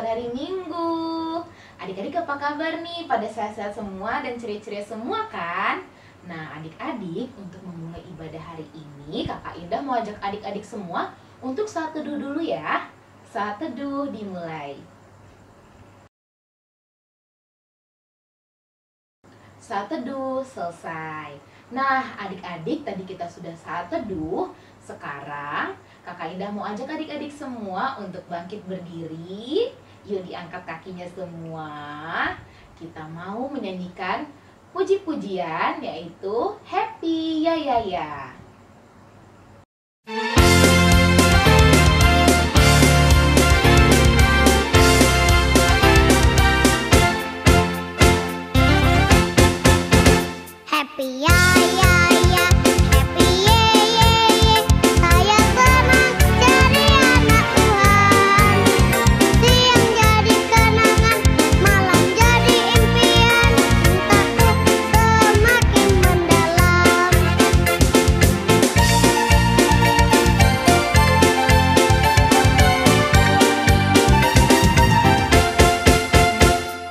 Selamat hari Minggu. Adik-adik apa kabar nih? Pada sehat-sehat semua dan ceria-ceria semua kan? Nah adik-adik, untuk memulai ibadah hari ini Kakak Indah mau ajak adik-adik semua untuk saat teduh dulu ya. Saat teduh dimulai. Saat teduh selesai. Nah adik-adik, tadi kita sudah saat teduh. Sekarang Kakak Indah mau ajak adik-adik semua untuk bangkit berdiri. Yuk diangkat kakinya semua. Kita mau menyanyikan puji-pujian yaitu Happy Ya Ya Ya. Happy ya ya ya, happy ye ye ye. Saya senang jadi anak Tuhan. Siang jadi kenangan, malam jadi impian. Cintaku semakin mendalam.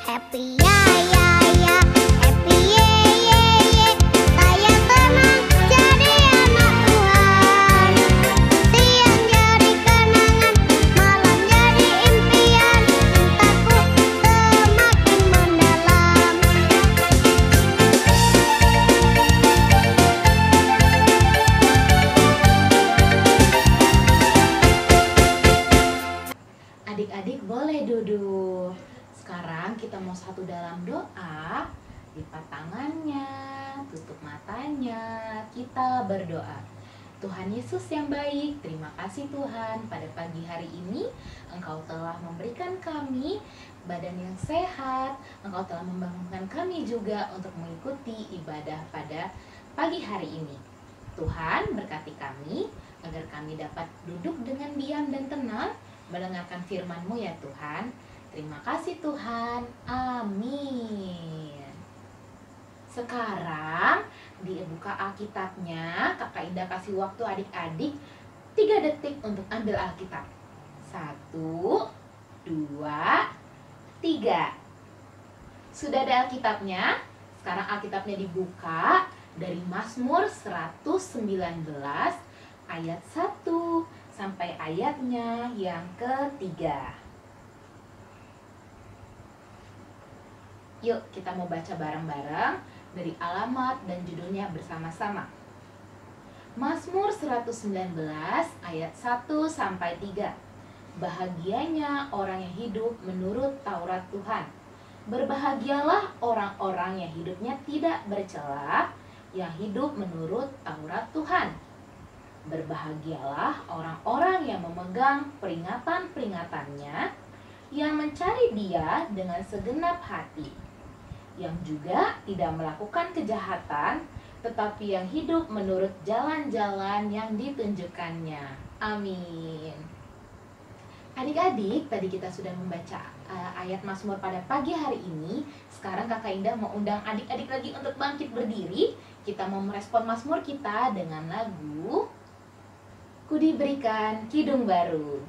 Happy ya ya ya, happy ye ye ye. Saya senang jadi anak Tuhan. Siang jadi kenangan, malam jadi impian. Cintaku semakin mendalam. Adik-adik boleh duduk. Sekarang kita mau satu dalam doa. Lipat tangannya, tutup matanya, kita berdoa. Tuhan Yesus yang baik, terima kasih Tuhan. Pada pagi hari ini Engkau telah memberikan kami badan yang sehat. Engkau telah membangunkan kami juga untuk mengikuti ibadah pada pagi hari ini. Tuhan berkati kami agar kami dapat duduk dengan diam dan tenang mendengarkan firman-Mu ya Tuhan. Terima kasih Tuhan. Amin. Sekarang dibuka Alkitabnya. Kakak Indah kasih waktu adik-adik 3 detik untuk ambil Alkitab. 1, 2, 3. Sudah ada Alkitabnya? Sekarang Alkitabnya dibuka dari Mazmur 119 ayat 1 sampai ayatnya yang ketiga. Yuk kita mau baca bareng-bareng dari alamat dan judulnya bersama-sama. Mazmur 119 ayat 1 sampai 3. Bahagianya orang yang hidup menurut Taurat Tuhan. Berbahagialah orang-orang yang hidupnya tidak bercela, yang hidup menurut Taurat Tuhan. Berbahagialah orang-orang yang memegang peringatan-peringatannya, yang mencari Dia dengan segenap hati, yang juga tidak melakukan kejahatan, tetapi yang hidup menurut jalan-jalan yang ditunjukkannya. Amin. Adik-adik, tadi kita sudah membaca ayat Mazmur pada pagi hari ini. Sekarang Kakak Indah mau undang adik-adik lagi untuk bangkit berdiri. Kita mau merespon Mazmur kita dengan lagu Ku Diberikan Kidung Baru.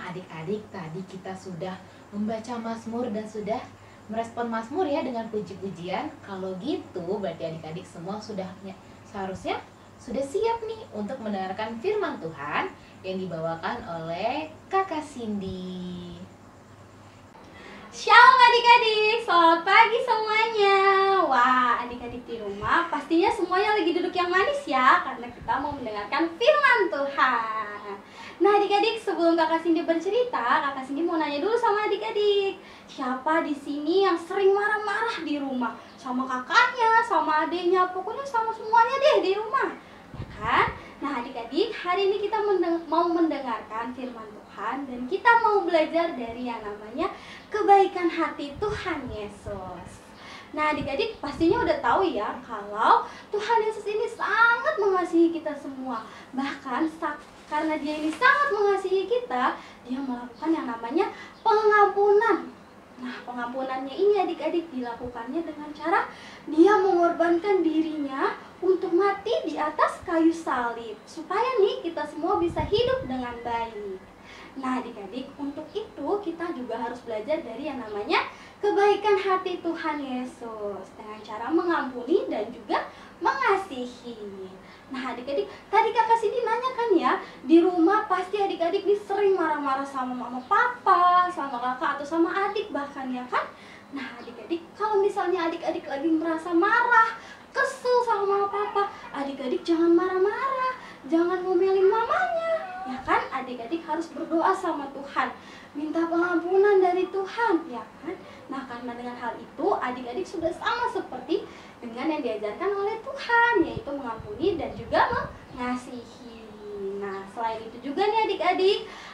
Adik-adik, tadi kita sudah membaca Mazmur dan sudah merespon Mazmur ya dengan puji-pujian. Kalau gitu berarti adik-adik semua seharusnya sudah siap nih untuk mendengarkan firman Tuhan yang dibawakan oleh Kakak Cindy. Shalom adik-adik, selamat pagi semuanya. Wah, Nah, adik-adik di rumah pastinya semuanya lagi duduk yang manis ya, karena kita mau mendengarkan firman Tuhan. Nah, adik-adik, sebelum Kakak Cindy bercerita, Kakak Cindy mau nanya dulu sama adik-adik. Siapa di sini yang sering marah-marah di rumah? Sama kakaknya, sama adiknya, pokoknya sama semuanya deh di rumah. Ya kan? Nah, adik-adik, hari ini kita mau mendengarkan firman Tuhan dan kita mau belajar dari yang namanya kebaikan hati Tuhan Yesus. Nah, adik-adik pastinya udah tahu ya kalau Tuhan Yesus ini sangat mengasihi kita semua. Bahkan karena Dia ini sangat mengasihi kita, Dia melakukan yang namanya pengampunan. Nah, pengampunannya ini adik-adik dilakukannya dengan cara Dia mengorbankan dirinya untuk mati di atas kayu salib, supaya nih kita semua bisa hidup dengan baik. Nah, adik-adik, untuk itu kita juga harus belajar dari yang namanya kebaikan hati Tuhan Yesus dengan cara mengampuni dan juga mengasihi. Nah, adik-adik, tadi Kakak Cindy nanya kan ya, di rumah pasti adik-adik sering marah-marah sama mama papa, sama kakak atau sama adik bahkan ya kan? Nah, adik-adik, kalau misalnya adik-adik lagi merasa marah, kesel sama mama papa, adik-adik jangan marah-marah, jangan ngomelin mamanya, ya kan? Adik-adik harus berdoa sama Tuhan, minta pengampunan dari Tuhan, ya kan? Nah, karena dengan hal itu adik-adik sudah sama seperti dengan yang diajarkan oleh Tuhan, yaitu mengampuni dan juga mengasihi. Nah, selain itu juga nih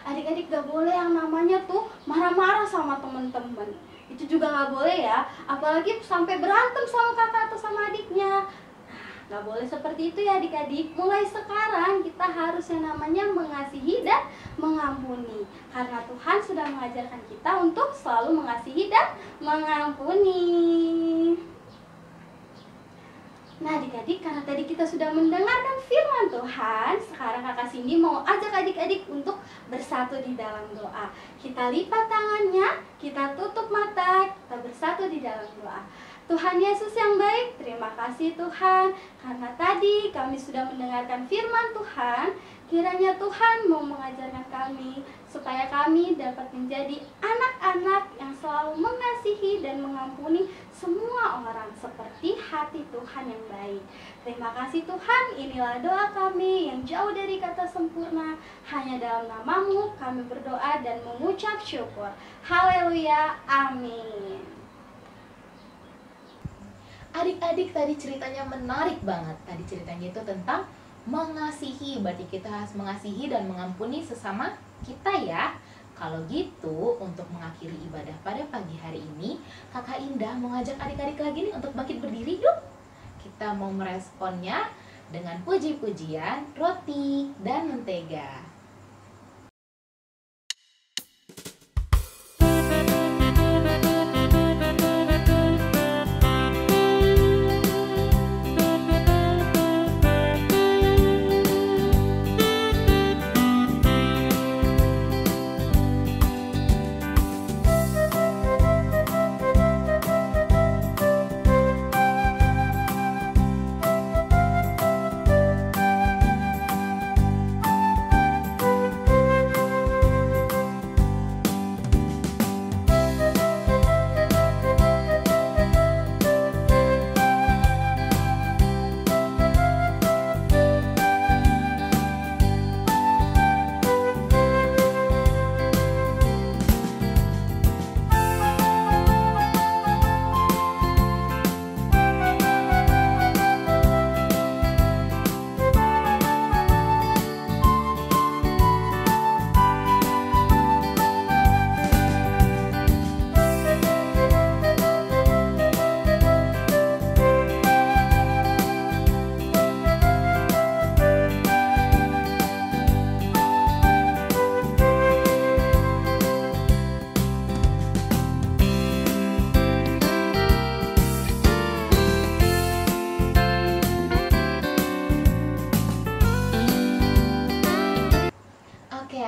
adik-adik gak boleh yang namanya tuh marah-marah sama teman-teman. Itu juga gak boleh ya, apalagi sampai berantem sama kakak atau sama adiknya. Nah, gak boleh seperti itu ya adik-adik. Mulai sekarang kita harus yang namanya mengasihi dan mengampuni, karena Tuhan sudah mengajarkan kita untuk selalu mengasihi dan mengampuni. Nah, adik-adik, karena tadi kita sudah mendengarkan firman Tuhan, sekarang Kakak Cindy mau ajak adik-adik untuk bersatu di dalam doa. Kita lipat tangannya, kita tutup mata, kita bersatu di dalam doa. Tuhan Yesus yang baik, terima kasih Tuhan, karena tadi kami sudah mendengarkan firman Tuhan. Kiranya Tuhan mau mengajarkan kami supaya kami dapat menjadi anak-anak yang selalu mengasihi dan mengampuni semua orang seperti hati Tuhan yang baik. Terima kasih Tuhan, inilah doa kami yang jauh dari kata sempurna. Hanya dalam nama-Mu kami berdoa dan mengucap syukur. Haleluya, amin. Adik-adik, tadi ceritanya menarik banget. Tadi ceritanya itu tentang mengasihi, berarti kita harus mengasihi dan mengampuni sesama kita ya. Kalau gitu, untuk mengakhiri ibadah pada pagi hari ini, Kakak Indah mau ngajak adik-adik lagi nih untuk bangkit berdiri yuk. Kita mau meresponnya dengan puji-pujian, roti, dan mentega.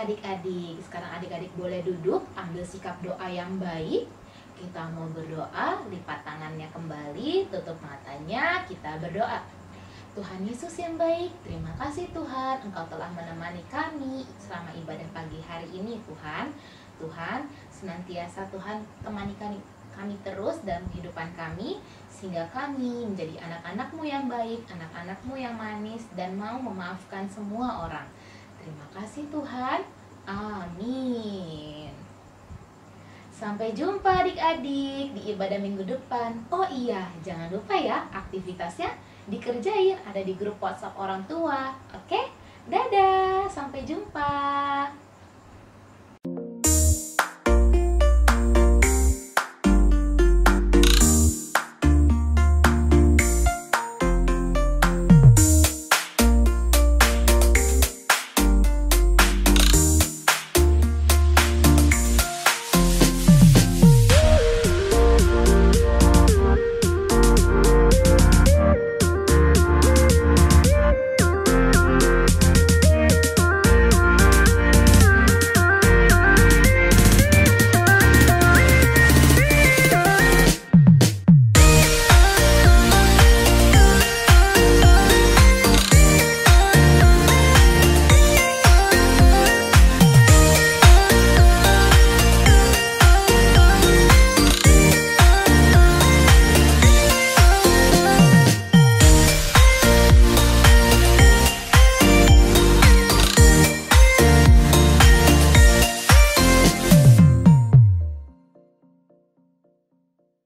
Adik-adik, sekarang adik-adik boleh duduk, ambil sikap doa yang baik. Kita mau berdoa, lipat tangannya kembali, tutup matanya, kita berdoa. Tuhan Yesus yang baik, terima kasih Tuhan, Engkau telah menemani kami selama ibadah pagi hari ini Tuhan. Tuhan, senantiasa Tuhan temani kami terus dalam kehidupan kami, sehingga kami menjadi anak-anak-Mu yang baik, anak-anak-Mu yang manis, dan mau memaafkan semua orang. Terima kasih Tuhan. Amin. Sampai jumpa adik-adik di ibadah minggu depan. Oh iya, jangan lupa ya, aktivitasnya dikerjain, ada di grup WhatsApp orang tua. Oke? Dadah, sampai jumpa.